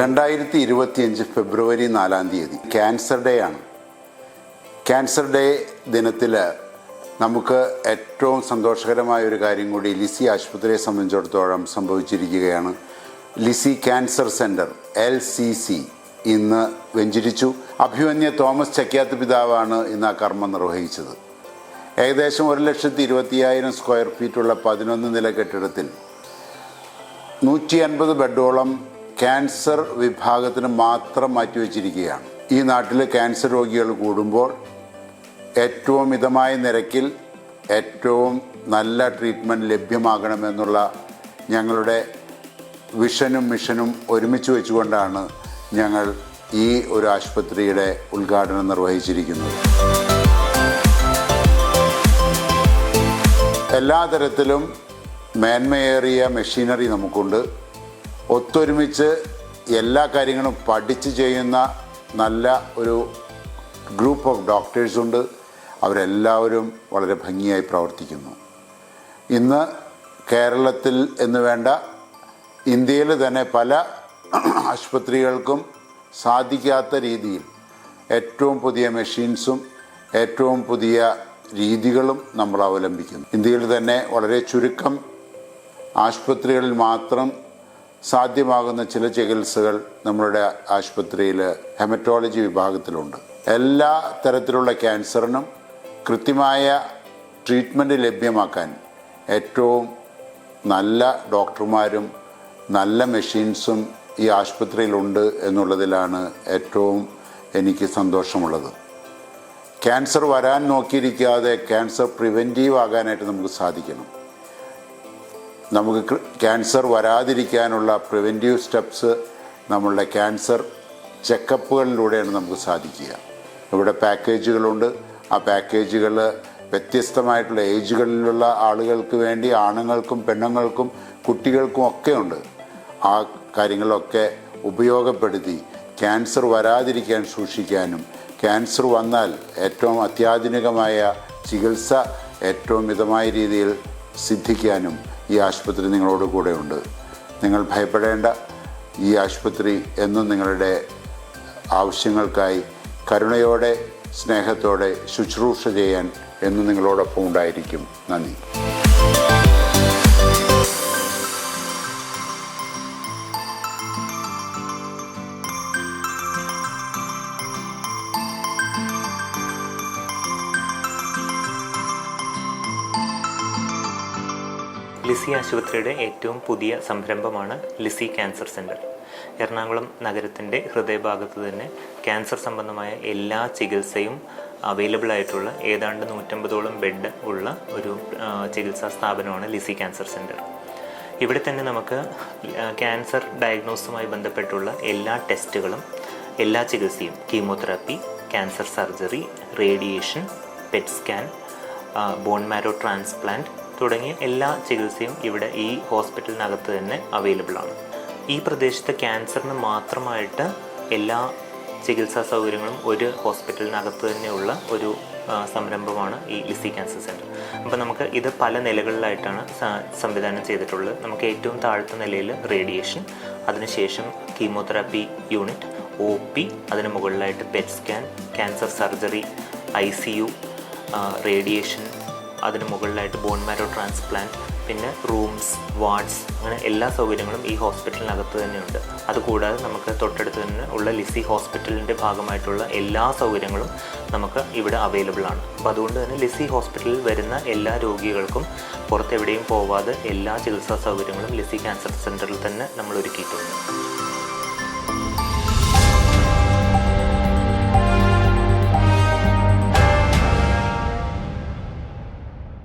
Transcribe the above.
2025 ഫെബ്രുവരി 4-ാം തീയതി cancer day ആണ്. Cancer day ദിനത്തിൽ നമുക്ക് ഏറ്റവും സന്തോഷകരമായ ഒരു കാര്യം കൂടി ലിസി ആശുപത്രിയെ സംബന്ധിച്ചിടത്തോളം സംഭവിച്ചിരിക്കുകയാണ്. ലിസി ക്യാൻസർ സെൻറ്റർ LCC ഇന്ന് വെഞ്ചരിച്ചു. അഭിമന്യ തോമസ് ചക്യാത്ത് പിതാവാണ് ഇന്ന് ആ കർമ്മം നിർവഹിച്ചത്. ഏകദേശം 1,20,000 സ്ക്വയർ ഫീറ്റുള്ള 11 നില കെട്ടിടത്തിൽ 150 ബെഡോളം ക്യാൻസർ വിഭാഗത്തിന് മാത്രം മാറ്റിവെച്ചിരിക്കുകയാണ്. ഈ നാട്ടിൽ ക്യാൻസർ രോഗികൾ കൂടുമ്പോൾ ഏറ്റവും മിതമായ നിരക്കിൽ ഏറ്റവും നല്ല ട്രീറ്റ്മെൻറ്റ് ലഭ്യമാകണമെന്നുള്ള ഞങ്ങളുടെ വിഷനും മിഷനും ഒരുമിച്ച് വെച്ചുകൊണ്ടാണ് ഞങ്ങൾ ഈ ഒരു ആശുപത്രിയുടെ ഉദ്ഘാടനം നിർവഹിച്ചിരിക്കുന്നത്. എല്ലാ തരത്തിലും മേന്മയേറിയ മെഷീനറി നമുക്കുണ്ട്. ഒത്തൊരുമിച്ച് എല്ലാ കാര്യങ്ങളും പഠിച്ച് ചെയ്യുന്ന നല്ല ഒരു ഗ്രൂപ്പ് ഓഫ് ഡോക്ടേഴ്സുണ്ട്. അവരെല്ലാവരും വളരെ ഭംഗിയായി പ്രവർത്തിക്കുന്നു. ഇന്ന് കേരളത്തിൽ എന്ന് വേണ്ട ഇന്ത്യയിൽ തന്നെ പല ആശുപത്രികൾക്കും സാധിക്കാത്ത രീതിയിൽ ഏറ്റവും പുതിയ മെഷീൻസും ഏറ്റവും പുതിയ രീതികളും നമ്മൾ അവലംബിക്കുന്നു. ഇന്ത്യയിൽ തന്നെ വളരെ ചുരുക്കം ആശുപത്രികളിൽ മാത്രം സാധ്യമാകുന്ന ചില ചികിത്സകൾ നമ്മളുടെ ആശുപത്രിയിൽ ഹെമറ്റോളജി വിഭാഗത്തിലുണ്ട്. എല്ലാ തരത്തിലുള്ള ക്യാൻസറിനും കൃത്യമായ ട്രീറ്റ്മെൻറ്റ് ലഭ്യമാക്കാൻ ഏറ്റവും നല്ല ഡോക്ടർമാരും നല്ല മെഷീൻസും ഈ ആശുപത്രിയിലുണ്ട് എന്നുള്ളതിലാണ് ഏറ്റവും എനിക്ക് സന്തോഷമുള്ളത്. ക്യാൻസർ വരാൻ നോക്കിയിരിക്കാതെ ക്യാൻസർ പ്രിവെൻറ്റീവ് ആകാനായിട്ട് നമുക്ക് സാധിക്കണം. നമുക്ക് ക്യാൻസർ വരാതിരിക്കാനുള്ള പ്രിവെൻറ്റീവ് സ്റ്റെപ്സ് നമ്മളുടെ ക്യാൻസർ ചെക്കപ്പുകളിലൂടെയാണ് നമുക്ക് സാധിക്കുക. ഇവിടെ പാക്കേജുകളുണ്ട്. ആ പാക്കേജുകൾ വ്യത്യസ്തമായിട്ടുള്ള ഏജുകളിലുള്ള ആളുകൾക്ക് വേണ്ടി ആണുങ്ങൾക്കും പെണ്ണുങ്ങൾക്കും കുട്ടികൾക്കും ഒക്കെ ഉണ്ട്. ആ കാര്യങ്ങളൊക്കെ ഉപയോഗപ്പെടുത്തി ക്യാൻസർ വരാതിരിക്കാൻ സൂക്ഷിക്കാനും ക്യാൻസർ വന്നാൽ ഏറ്റവും അത്യാധുനികമായ ചികിത്സ ഏറ്റവും മിതമായ രീതിയിൽ സിദ്ധിക്കാനും ഈ ആശുപത്രി നിങ്ങളോട് കൂടെ ഉണ്ട്. നിങ്ങൾ ഭയപ്പെടേണ്ട. ഈ ആശുപത്രി എന്നും നിങ്ങളുടെ ആവശ്യങ്ങൾക്കായി കരുണയോടെ സ്നേഹത്തോടെ ശുശ്രൂഷ ചെയ്യാൻ എന്നും നിങ്ങളോടൊപ്പം ഉണ്ടായിരിക്കും. നന്ദി. ലിസി ആശുപത്രിയുടെ ഏറ്റവും പുതിയ സംരംഭമാണ് ലിസി ക്യാൻസർ സെൻറ്റർ. എറണാകുളം നഗരത്തിൻ്റെ ഹൃദയഭാഗത്ത് തന്നെ ക്യാൻസർ സംബന്ധമായ എല്ലാ ചികിത്സയും അവൈലബിൾ ആയിട്ടുള്ള ഏതാണ്ട് 150ഓളം ബെഡ് ഉള്ള ഒരു ചികിത്സാ സ്ഥാപനമാണ് ലിസി ക്യാൻസർ സെൻറ്റർ. ഇവിടെ തന്നെ നമുക്ക് ക്യാൻസർ ഡയഗ്നോസുമായി ബന്ധപ്പെട്ടുള്ള എല്ലാ ടെസ്റ്റുകളും എല്ലാ ചികിത്സയും chemotherapy, cancer surgery, radiation, PET scan, bone marrow transplant തുടങ്ങിയ എല്ലാ ചികിത്സയും ഇവിടെ ഈ ഹോസ്പിറ്റലിനകത്ത് തന്നെ അവൈലബിൾ ആണ്. ഈ പ്രദേശത്ത് ക്യാൻസറിന് മാത്രമായിട്ട് എല്ലാ ചികിത്സാ സൗകര്യങ്ങളും ഒരു ഹോസ്പിറ്റലിനകത്ത് തന്നെയുള്ള ഒരു സംരംഭമാണ് ഈ ലിസി ക്യാൻസർ സെൻറ്റർ. അപ്പോൾ നമുക്ക് ഇത് പല നിലകളിലായിട്ടാണ് സംവിധാനം ചെയ്തിട്ടുള്ളത്. നമുക്ക് ഏറ്റവും താഴത്തെ നിലയിൽ റേഡിയേഷൻ, അതിനുശേഷം കീമോതെറാപ്പി യൂണിറ്റ്, OP, അതിന് മുകളിലായിട്ട് pet scan, cancer surgery, ICU, radiation, അതിന് മുകളിലായിട്ട് ബോൺ മാരോ ട്രാൻസ്പ്ലാന്റ്, പിന്നെ റൂംസ്, വാർഡ്സ്, അങ്ങനെ എല്ലാ സൗകര്യങ്ങളും ഈ ഹോസ്പിറ്റലിനകത്ത് തന്നെയുണ്ട്. അതുകൂടാതെ നമുക്ക് തൊട്ടടുത്ത് തന്നെ ഉള്ള ലിസി ഹോസ്പിറ്റലിൻ്റെ ഭാഗമായിട്ടുള്ള എല്ലാ സൗകര്യങ്ങളും നമുക്ക് ഇവിടെ അവൈലബിൾ ആണ്. അപ്പോൾ അതുകൊണ്ട് തന്നെ ലിസി ഹോസ്പിറ്റലിൽ വരുന്ന എല്ലാ രോഗികൾക്കും പുറത്തെവിടെയും പോവാതെ എല്ലാ ചികിത്സാ സൗകര്യങ്ങളും ലിസി ക്യാൻസർ സെൻറ്ററിൽ തന്നെ നമ്മൾ ഒരുക്കിയിട്ടുണ്ട്.